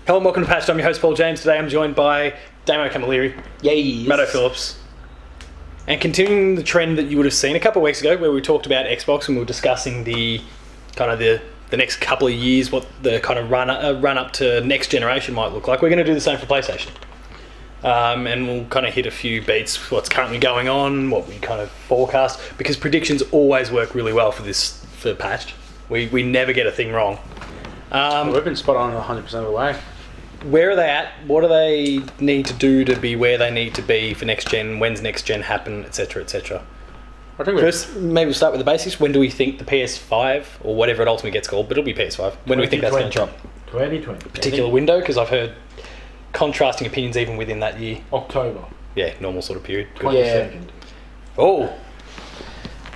Hello and welcome to Patched. I'm your host Paul James. Today I'm joined by Damo Camilleri, Matto Phillips, and continuing the trend that you would have seen a couple of weeks ago where we talked about Xbox and we were discussing the next couple of years, what the kind of run up to next generation might look like. We're going to do the same for PlayStation. And we'll kind of hit a few beats, what's currently going on, what we kind of forecast, because predictions always work really well for Patched. We never get a thing wrong. We've been spot on 100% of the way. Where are they at? What do they need to do to be where they need to be for next gen? When's next gen happen, etc., etc.? I think First, maybe we'll start with the basics. When do we think the PS5, or whatever it ultimately gets called, but it'll be PS5, when do we think that's going to drop? 2020. Particular window, because I've heard contrasting opinions even within that year. October. Yeah, normal sort of period. 22nd. Oh,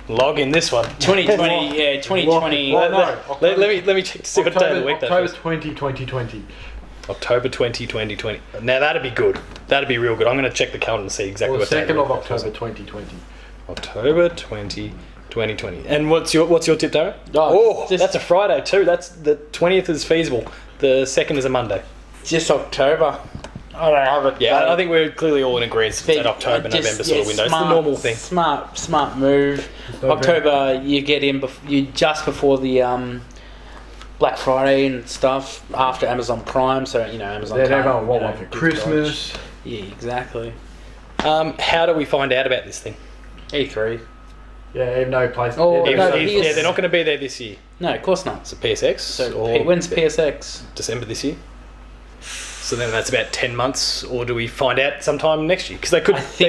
log in this one. 2020, yeah, 2020. Let me check to see what day of the week that October was. 2020. October 2020. Now that'd be good. That'd be real good. I'm going to check the calendar and see exactly Or what the day 2nd of week that was. October 2020. October 2020. And what's your tip, Darren? That's a Friday too. That's the 20th is feasible. The 2nd is a Monday. Just October. I don't have it. Yeah, I think we're clearly all in agreement. It's that October, November sort of window. It's the normal thing. Smart move. October, you get in just before the Black Friday and stuff, after Amazon Prime, so Amazon. Then everyone want one for Christmas. Yeah, exactly. How do we find out about this thing? E3. Yeah, even though PlayStation. Oh, They're no, not going to be there this year. No, of course not. It's a PSX. So when's PSX? December this year. So then that's about 10 months, or do we find out sometime next year? Because they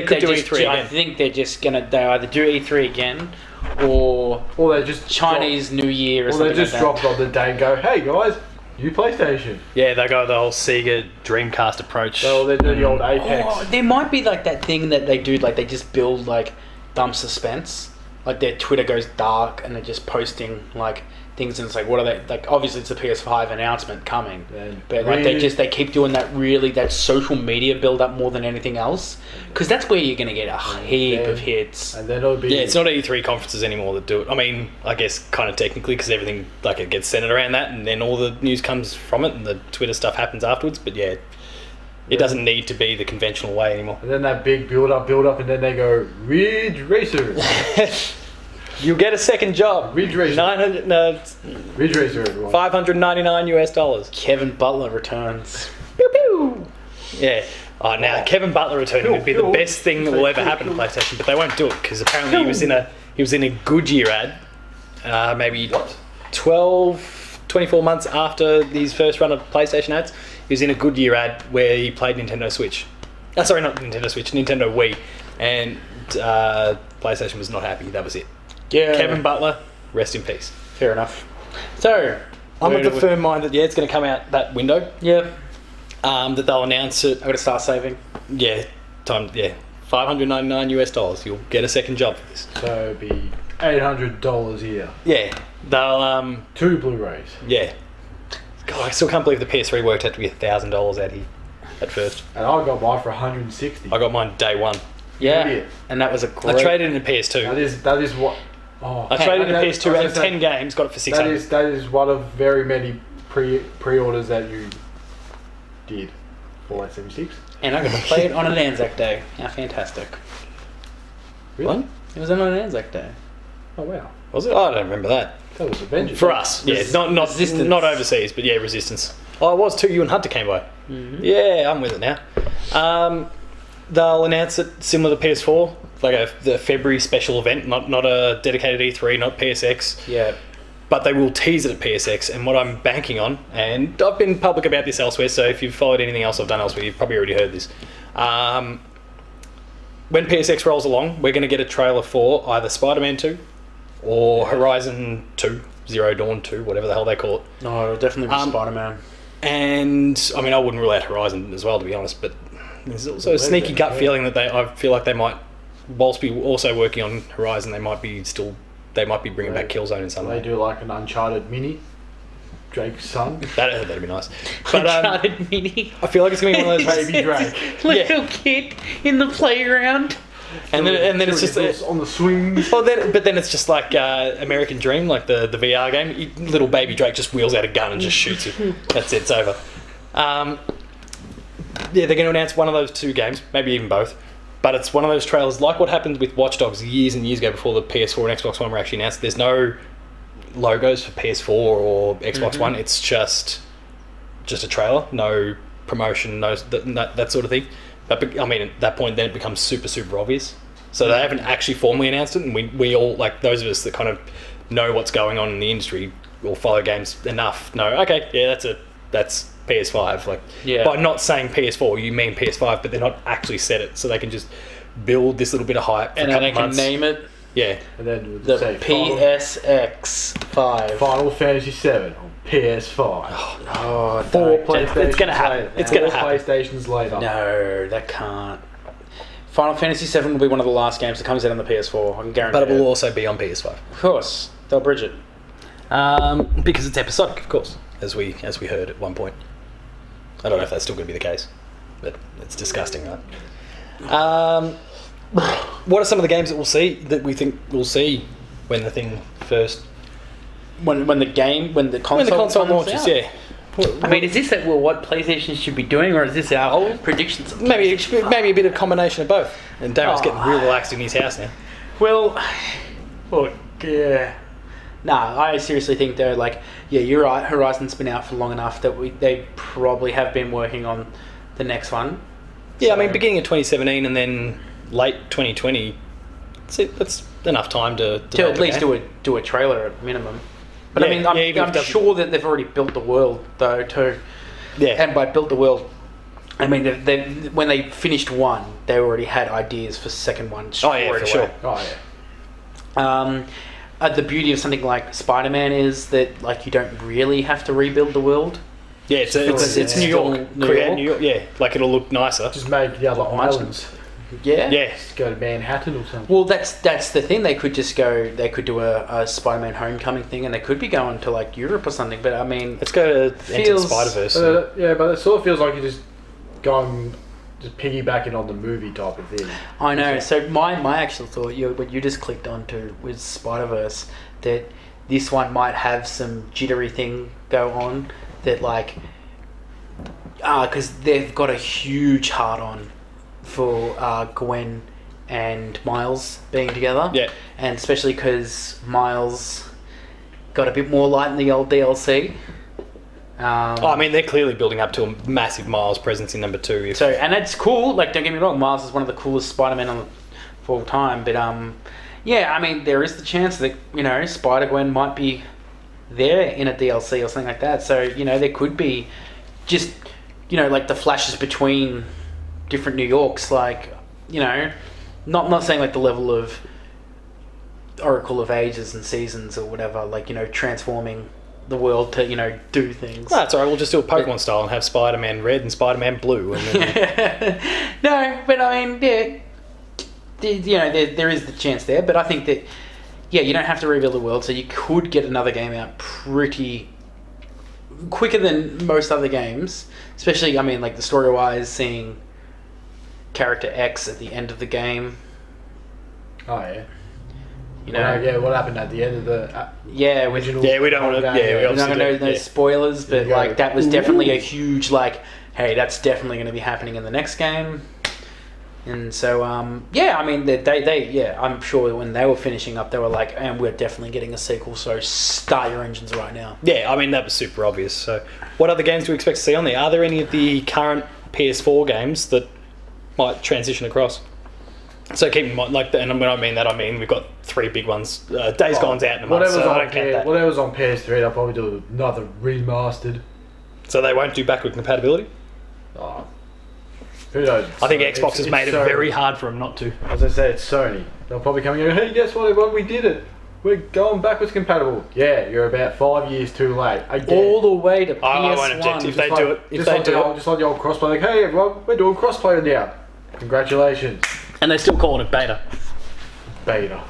could do E3 again. I think they're just going to either do E3 again or they just Chinese New Year or something they just like drop on the day and go, hey guys, new PlayStation. Yeah, they go the whole Sega Dreamcast approach. Well, they do the old Apex. Oh, there might be like that thing that they do, like they just build like dumb suspense. Like their Twitter goes dark and they're just posting like things, and it's like, what are they like? Obviously, it's a PS5 announcement coming, but like they keep doing that social media build up more than anything else, because that's where you're gonna get a heap of hits. And then it'll be it's not E3 conferences anymore that do it. I mean, I guess kind of technically, because everything like it gets centered around that, and then all the news comes from it, and the Twitter stuff happens afterwards. But yeah, it doesn't need to be the conventional way anymore. And then that big build up, and then they go Ridge Racer. You get a second job. Ridge Racer. Ridge Racer, everyone. $599 US. Kevin Butler returns. Pew pew. Yeah. Oh, now Kevin Butler returning would be the best thing that will ever happen to PlayStation, but they won't do it because apparently he was in a Goodyear ad, maybe 24 months after his first run of PlayStation ads. He was in a Goodyear ad where he played Nintendo Switch. Sorry, not Nintendo Switch, Nintendo Wii, and PlayStation was not happy. That was it. Yeah. Kevin Butler, rest in peace. Fair enough. So I'm of the firm mind that it's going to come out that window. Yeah. That they'll announce it. I'm gonna start saving. Yeah. $599 US. You'll get a second job for this. So it'd be $800 a year. Yeah. They'll 2 Blu-rays. Yeah. God, I still can't believe the PS3 worked out to be $1,000 out here at first. And I got mine for 160. I got mine day one. Yeah. Idiot. And that was a great. I traded in a PS2. That is what. Oh, I traded in a PS2 out of say, 10 games, got it for $600. That is one of very many pre-orders that you did for Fallout And I got to play it on an Anzac Day. How fantastic. Really? What? It was on an Anzac Day. Oh wow. Was it? I don't remember that. That was Avengers. For us, yeah. Not Resistance. not overseas, but yeah, Resistance. Oh, it was too. You and Hunter came by. Mm-hmm. Yeah, I'm with it now. They'll announce it similar to PS4, like the February special event, not a dedicated E3, not PSX. Yeah. But they will tease it at PSX, and what I'm banking on, and I've been public about this elsewhere, so if you've followed anything else I've done elsewhere, you've probably already heard this. When PSX rolls along, we're going to get a trailer for either Spider-Man 2 or Horizon 2, Zero Dawn 2, whatever the hell they call it. No, it'll definitely be Spider-Man. And, I mean, I wouldn't rule out Horizon as well, to be honest, but there's also a sneaky gut feeling that I feel like they might, whilst be also working on Horizon, they might be bringing back Killzone in some way. They do like an Uncharted mini, Drake's son. That'd be nice. But Uncharted Mini. I feel like it's going to be one of those Baby Drake. Little kid in the playground. And then it's just on the swings. Well, then it's just like American Dream, like the VR game. Little baby Drake just wheels out a gun and just shoots it. That's it. It's over. Yeah, they're going to announce one of those two games, maybe even both. But it's one of those trailers, like what happened with Watch Dogs years and years ago before the PS4 and Xbox One were actually announced. There's no logos for PS4 or Xbox One. It's just a trailer, no promotion, no that sort of thing. But I mean, at that point, then it becomes super, super obvious. So they haven't actually formally announced it, and we all, like those of us that kind of know what's going on in the industry or follow games enough, know, okay, yeah, that's PS5. Like, by not saying PS4, you mean PS5, but they're not actually said it, so they can just build this little bit of hype for and a couple then they months. can name it Yeah. And then the say PSX5. Final Fantasy 7 on PS5. Oh, Four don't- PlayStations It's gonna happen. later. It's gonna Four happen. PlayStations later. No, that can't. Final Fantasy 7 will be one of the last games that comes out on the PS4. I can guarantee But it will it. also be on PS5. Of course, they'll bridge it. Because it's episodic, of course, as we heard at one point. I don't know if that's still going to be the case, but it's disgusting, right? What are some of the games that we think we'll see when the thing first... When the console, When the console comes launches, out? yeah. I mean, is this what PlayStation should be doing, or is this our predictions? Of Maybe PlayStation a bit of combination of both. And Damon's Oh. getting real relaxed in his house now. Well, look, yeah. Nah, I seriously think they're like, yeah, you're right. Horizon's been out for long enough that they probably have been working on the next one. Yeah, So- I mean, beginning of 2017 and then late 2020, that's enough time to at least do a trailer at minimum. But Yeah, I mean, even if I'm it doesn't- sure that they've already built the world though too. Yeah. And by built the world, I mean they when they finished one, they already had ideas for second one. Oh, yeah, for sure. Oh, yeah. The beauty of something like Spider-Man is that like you don't really have to rebuild the world. Yeah, it's Because New it's York. still New Create York. New York. Yeah, like it'll look nicer. Just make the other Much- islands. Yeah. Yeah. Just go to Manhattan or something. Well, that's the thing. They could just go. They could do a Spider-Man Homecoming thing, and they could be going to like Europe or something. But I mean, Let's go to Enter the Feels- Spider-Verse. Yeah, but it sort of feels like you're just going, just piggybacking on the movie type of thing. I know. So my actual thought, what you just clicked onto was Spider-Verse. That this one might have some jittery thing go on. That like, because they've got a huge hard on for Gwen and Miles being together. Yeah. And especially because Miles got a bit more light in the old DLC. I mean, they're clearly building up to a massive Miles presence in number 2. So, and it's cool. Like, don't get me wrong, Miles is one of the coolest Spider-Man of all time. But yeah, I mean, there is the chance that Spider-Gwen might be there in a DLC or something like that. So there could be just like the flashes between different New Yorks. Like not saying like the level of Oracle of Ages and Seasons or whatever. Like transforming the world to do things. No, that's alright. We'll just do it Pokemon style and have Spider-Man Red and Spider-Man Blue. And then... No, but I mean, there is the chance there. But I think that, you don't have to rebuild the world, so you could get another game out pretty quicker than most other games. Especially, I mean, like the story-wise, seeing character X at the end of the game. Oh, yeah. What happened at the end of the original? Yeah, we don't want to. Yeah, we We're not obviously going to do. know spoilers, but Yeah. like that was definitely a huge hey, that's definitely going to be happening in the next game. And so, I mean, they I'm sure when they were finishing up, they were like, and we're definitely getting a sequel, so start your engines right now. Yeah, I mean, that was super obvious. So, what other games do we expect to see on there? Are there any of the current PS4 games that might transition across? So keep in mind, and when I mean that, I mean we've got 3 big ones. Days Gone's out in a month, so I don't count that. Whatever's on PS3, they'll probably do another remastered. So they won't do backward compatibility? Oh, who knows? I think Xbox has made it Sony. very hard for them not to. As I say, it's Sony. They'll probably come and go, hey, guess what, everyone? We did it. We're going backwards compatible. Yeah, you're about 5 years too late. Again. All the way to PS1. I won't object if they do it. If Just they like do it. just like the old crossplay, like, hey, everyone, we're doing crossplay now. Congratulations. And they're still calling it beta. Beta.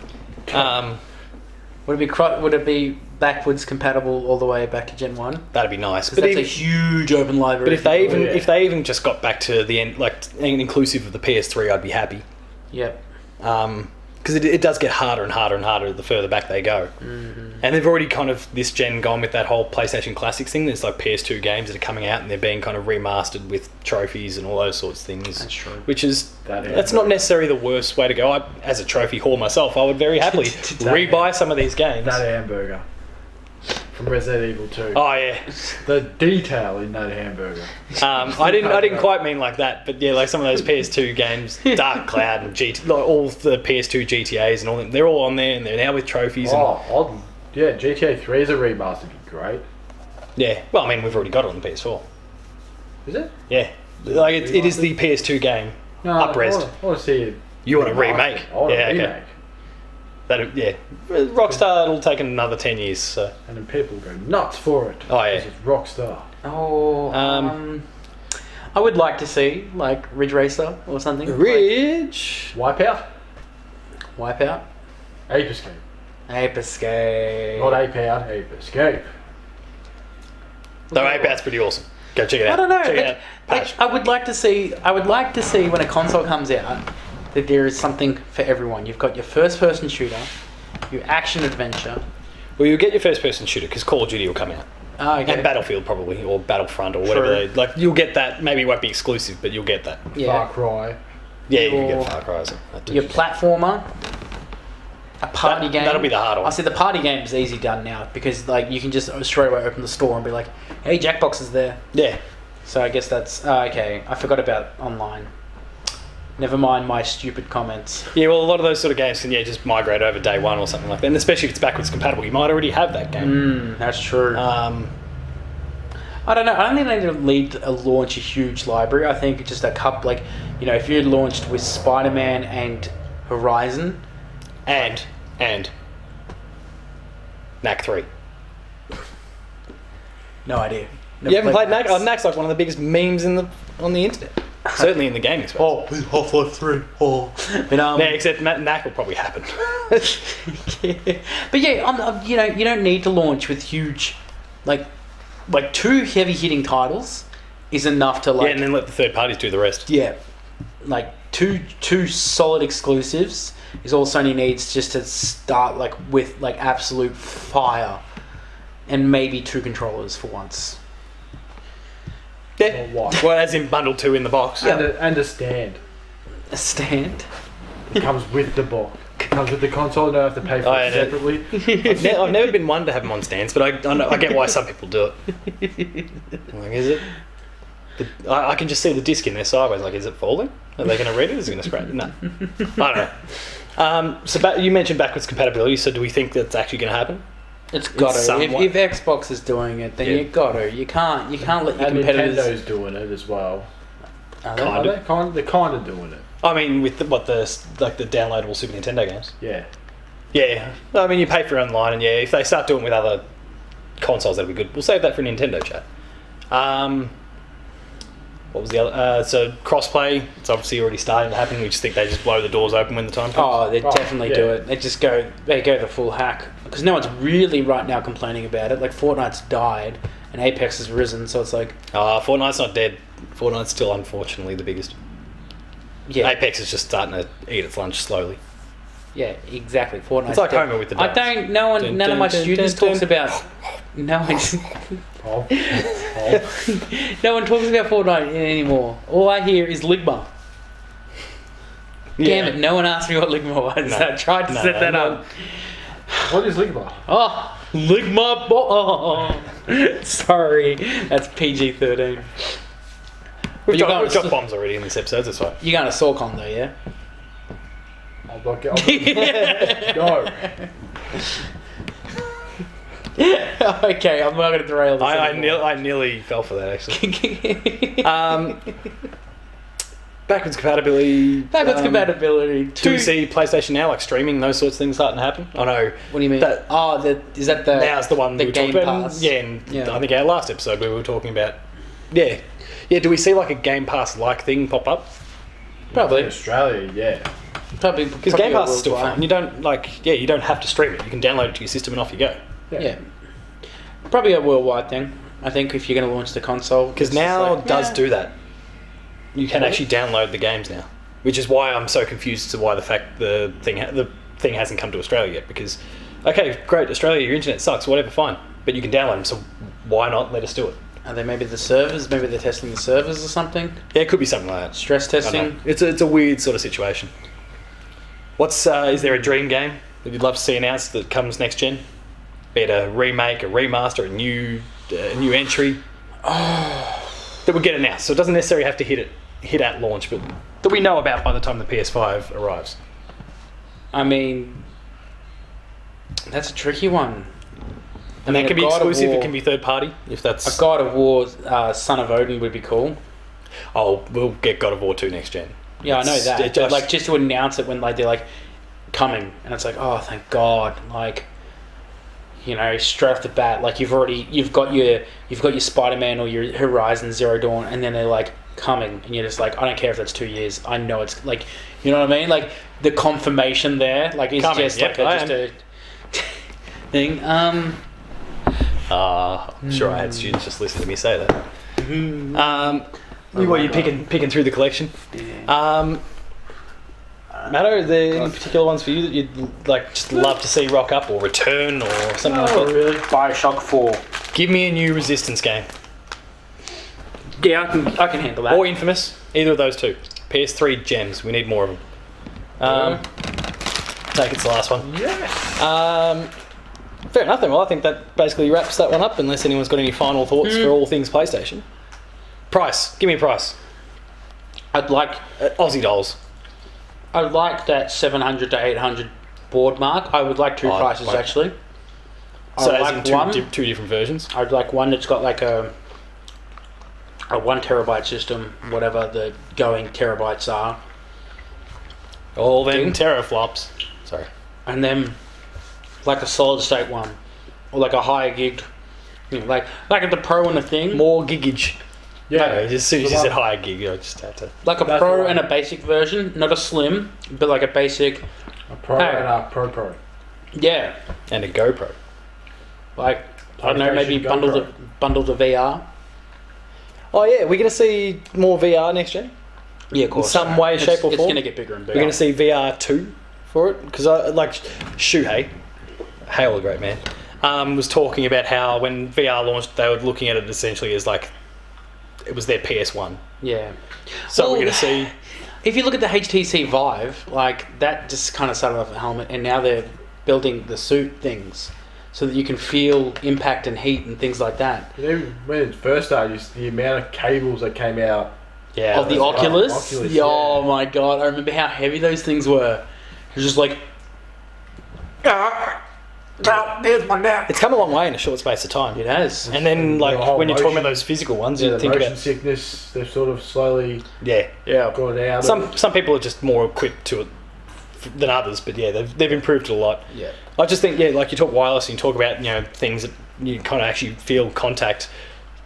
Would it be backwards compatible all the way back to Gen 1? That'd be nice. Because that's a huge open library. But Yeah. if they even just got back to the end, like inclusive of the PS3, I'd be happy. Yep. Because it does get harder and harder and harder the further back they go. Mm-hmm. And they've already kind of, this gen, gone with that whole PlayStation Classics thing. There's like PS2 games that are coming out and they're being kind of remastered with trophies and all those sorts of things. That's true. Which is, that's not necessarily the worst way to go. As a trophy whore myself, I would very happily rebuy some of these games. That hamburger from Resident Evil 2. Oh yeah. The detail in that hamburger. I didn't quite mean like that, but yeah, like some of those PS2 games, Dark Cloud and like all the PS2 GTAs and all them, they're all on there and they're now with trophies. Yeah, GTA 3 is a remaster. Be great. Yeah, well, I mean, we've already got it on the PS4. Is it? Yeah, like it is the PS2 game, up-resed. I want to see it. You want a remake? I want a remake. Okay. Rockstar, it'll take another 10 years. So. And then people go nuts for it. Oh yeah, it's Rockstar. I would like to see like Ridge Racer or something. Ridge. Wipeout. Ape Escape. Ape Escape. Not Ape Out. Ape Escape. No, Ape Out's pretty awesome. Go check it out. I don't know. Check it out. I would like to see. when a console comes out that there is something for everyone. You've got your first-person shooter, your action adventure. Well, you'll get your first-person shooter because Call of Duty will come out. Oh, okay. And Battlefield probably, or Battlefront, or whatever. Like you'll get that. Maybe it won't be exclusive, but you'll get that. Yeah. Far Cry. Yeah, you can get Far Cry. Your platformer. A party game. That'll be the hard one. I see the party game is easy done now because like you can just straight away open the store and be like, "Hey, Jackbox is there." Yeah. So I guess that's okay. I forgot about online. Never mind my stupid comments. Yeah, well, a lot of those sort of games can just migrate over day one or something like that. And especially if it's backwards compatible, you might already have that game. That's true. I don't know. I don't think they need to launch a huge library. I think just a couple, like, if you launched with Spider-Man and Horizon, and Knack 3. No idea. You haven't played Knack? Oh, Knack's like one of the biggest memes on the internet. Certainly in the gaming space. Half-Life 3. But yeah, except Knack will probably happen. Yeah. But yeah, you don't need to launch with huge, like 2 heavy-hitting titles is enough to and then let the third parties do the rest. Yeah, like two solid exclusives is all Sony needs just to start with absolute fire, and maybe 2 controllers for once. Yeah. Well, as in bundle 2 in the box. And a stand. A stand? It comes with the box. It comes with the console. You don't have to pay for it separately. I've never been one to have them on stands, but I get why some people do it. Like, is it? I can just see the disc in there sideways. Like, is it falling? Are they going to read it? Is it going to scratch it? No. I don't know. So you mentioned backwards compatibility. So do we think that's actually going to happen? It's got to. If Xbox is doing it, then you got to. You can't let your competitors. Nintendo's doing it as well. They're kind of doing it. I mean, with the downloadable Super Nintendo games. Yeah. Yeah. I mean, you pay for it online, and if they start doing it with other consoles, that'll be good. We'll save that for Nintendo chat. What was the other? So crossplay, it's obviously already starting to happen. We just think they just blow the doors open when the time comes. Oh, they definitely do it. They go the full hack because no one's really right now complaining about it. Like Fortnite's died and Apex has risen, so it's like. Fortnite's not dead. Fortnite's still unfortunately the biggest. Yeah. Apex is just starting to eat its lunch slowly. Yeah, exactly. Fortnite's it's like Homer with the donuts. None of my students talks about. No one. No one talks about Fortnite anymore. All I hear is Ligma. Damn it! No one asked me what Ligma was. No, I tried to set that up. What is Ligma? Oh, Ligma. Oh. Sorry, that's PG-13. We've got bombs already in this episode. That's fine. You're going to Sorcon though, yeah? No. Okay, I'm not going to derail this. I nearly fell for that actually. Backwards compatibility. Compatibility. Do we see PlayStation Now, like streaming, those sorts of things starting to happen? I know. What do you mean? Is that the Now's the one the we were Game talking about? Pass? I think our last episode we were talking about. Yeah. Do we see like a Game Pass like thing pop up? Probably. In Australia, yeah. Probably because Game Pass is still fun. You don't you don't have to stream it. You can download it to your system and off you go. Yeah. Probably a worldwide thing. I think if you're going to launch the console, because now it does do that. You can actually download the games now, which is why I'm so confused as to why the thing hasn't come to Australia yet. Because Okay, great, Australia, your internet sucks, whatever, fine. But you can download them, so why not let us do it? Are they maybe the servers? Maybe they're testing the servers or something? Yeah, it could be something like that. Stress I don't testing? know. It's a weird sort of situation. Is there a dream game that you'd love to see announced that comes next gen? Be it a remake, a remaster, a new entry that would get announced. So it doesn't necessarily have to hit at launch, but that we know about by the time the PS5 arrives. I mean, that's a tricky one. And that can be God of exclusive, War- it can be third party, if that's... A God of War, Son of Odin would be cool. Oh, we'll get God of War 2 next gen. Yeah, I know It's- that. it But, like, just to announce it when like they're like coming, and it's like, oh, thank God! Like, you know, straight off the bat, like you've got your Spider-Man or your Horizon Zero Dawn, and then they're like coming, and you're just like, I don't care if that's 2 years. I know it's like, you know what I mean? Like the confirmation there, like it's Coming, just yep, like a thing. I'm sure I had students just listen to me say that. You're picking through the collection. Matto, are there any particular ones for you that you'd like just love to see rock up or return or something like that? Really? Bioshock 4. Give me a new Resistance game. Yeah, I can handle that. Or Infamous. Either of those two. PS3 gems. We need more of them. Take it's the last one. Yeah. Fair enough then. Well, I think that basically wraps that one up, unless anyone's got any final thoughts for all things PlayStation. Price. Give me a price. I'd like Aussie dollars. that 700 to 800 board mark. I would like two prices right. actually. So I'd as like in one. two different versions. I'd like one that's got like a 1 terabyte system, whatever the going terabytes are, All them teraflops. Sorry. and then like a solid state one, or like a higher gig, you know, like the Pro and the thing, More gigage. Yeah. As soon as you said higher gig, I just had to... like a That's Pro the one. and a basic version, not a slim, but like a basic. A Pro Hey. and a Pro. Yeah, And a GoPro. like I don't know, maybe PlayStation bundle the VR. Oh yeah, we're going to see more VR next gen? Yeah, of course. some way, shape or It's form? going to get bigger and We're bigger. going to see VR 2 for it? Because I like Shuhei, Hale, a great man, was talking about how when VR launched, they were looking at it essentially as like it was their PS1. Yeah. So Well, we're going to see... If you look at the HTC Vive, like that just kind of started off a helmet, and now they're building the suit things so that you can feel impact and heat and things like that. Even when it first started, the amount of cables that came out. Yeah, Of the that's right. Oculus, Oculus, oh yeah. my god! I remember how heavy those things were. It was just like, there's my neck. It's come a long way in a short space of time. It has. And then, like, The whole when you're talking about motion- those physical ones, Yeah, you the think motion about... sickness, they've sort of slowly Yeah. got it out. Some people are just more equipped to it than others, but yeah, they've improved it a lot. Yeah. I just think, yeah, like you talk wireless and you talk about, things that you kind of actually feel contact.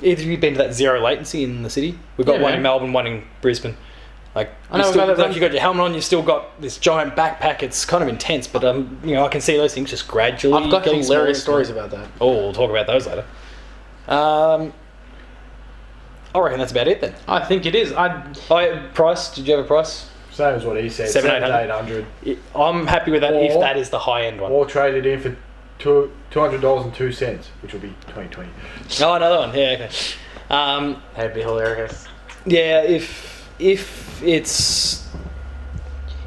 Either you've been to that zero latency in the city. We've got Yeah, one man. in Melbourne, one in Brisbane. Like, I know, you still, we've got that- like you got your helmet on, you've still got this giant backpack. It's kind of intense, but I can see those things just gradually. I've got getting hilarious smaller. stories about that. Oh, we'll talk about those later. I reckon that's about it then. I think it is. Price? Did you have a price? Same as what he said. 700, 800. I'm happy with that if Or- that is the high end one. Or traded in for $200.02, which will be 2020. Oh, another one. Yeah, okay. That'd be hilarious. Yeah, if it's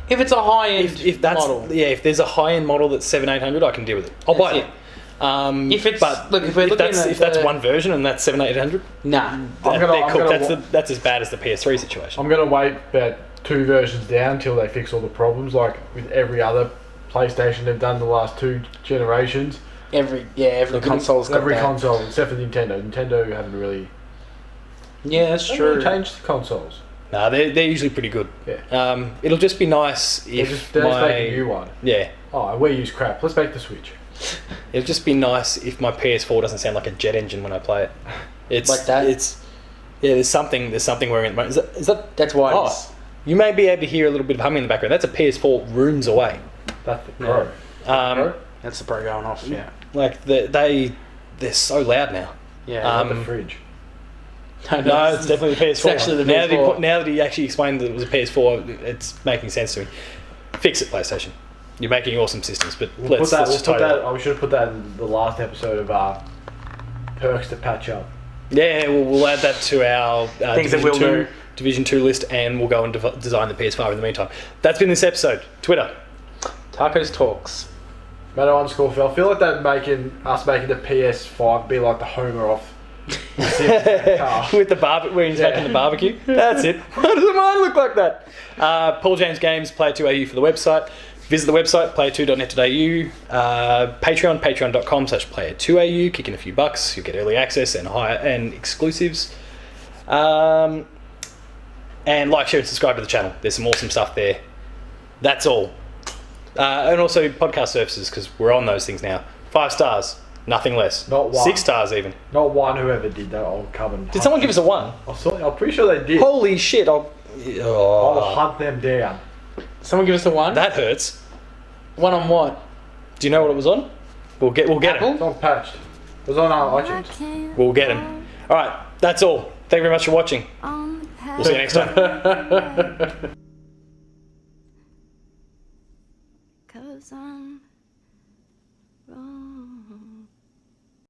If it's a high end if that's model. if there's a high end model that's 700-800, I can deal with it. I'll buy That's it. If it's- but look, if we're looking that's at if that's the- one version and that's 700-800, Nah. they're cool. gonna That's as bad as the PS3 situation. I'm going to wait about 2 versions down until they fix all the problems, like with every other PlayStation they've done the last 2 generations. Every Look, console's got Every that. console, except for Nintendo. Nintendo haven't really Yeah, that's true. changed the consoles. No, they're usually pretty good. Yeah. It'll just be nice They're if just make a new one. yeah. Oh, we use crap. Let's make the Switch. It'll just be nice if my PS4 doesn't sound like a jet engine when I play it. It's Like that? There's something wearing at the moment. Is that That's why Oh, it's... you may be able to hear a little bit of humming in the background. That's a PS4 rooms away. That's the Pro. Um, That's the Pro going off, yeah. like they're so loud now. Yeah. Not the fridge. No, it's definitely the PS4. It's actually the now that, PS4. now that he actually explained that it was a PS4, it's making sense to me. Fix it, PlayStation. You're making awesome systems, but We let's just tie it up. we should have put that in the last episode of perks to patch up. Yeah, we'll add that to our Things that we'll do. Division 2 list, and we'll go and design the PS5 in the meantime. That's been this episode. Twitter. Tacos Talks. Mato_Phil. I feel like that making the PS5 be like the Homer off With the where he's making the barbecue. That's it. Why does mine look like that? Paul James Games, Player2AU for the website. Visit the website, player2.net.au. Patreon, patreon.com/player2AU. Kick in a few bucks. You'll get early access and exclusives. And like, share, and subscribe to the channel. There's some awesome stuff there. That's all. And also podcast services, because we're on those things now. 5 stars, nothing less. Not 1. 6 stars even. Not one. Whoever did that, I'll come and. Did someone give us a 1? I'm pretty sure they did. Holy shit! I'll hunt them down. Someone give us a 1? That hurts. 1 on what? Do you know what it was on? We'll get Apple? him. It's not patched. It was on iTunes. We'll get him. All right, that's all. Thank you very much for watching. We'll see you next time. 'Cause I'm wrong.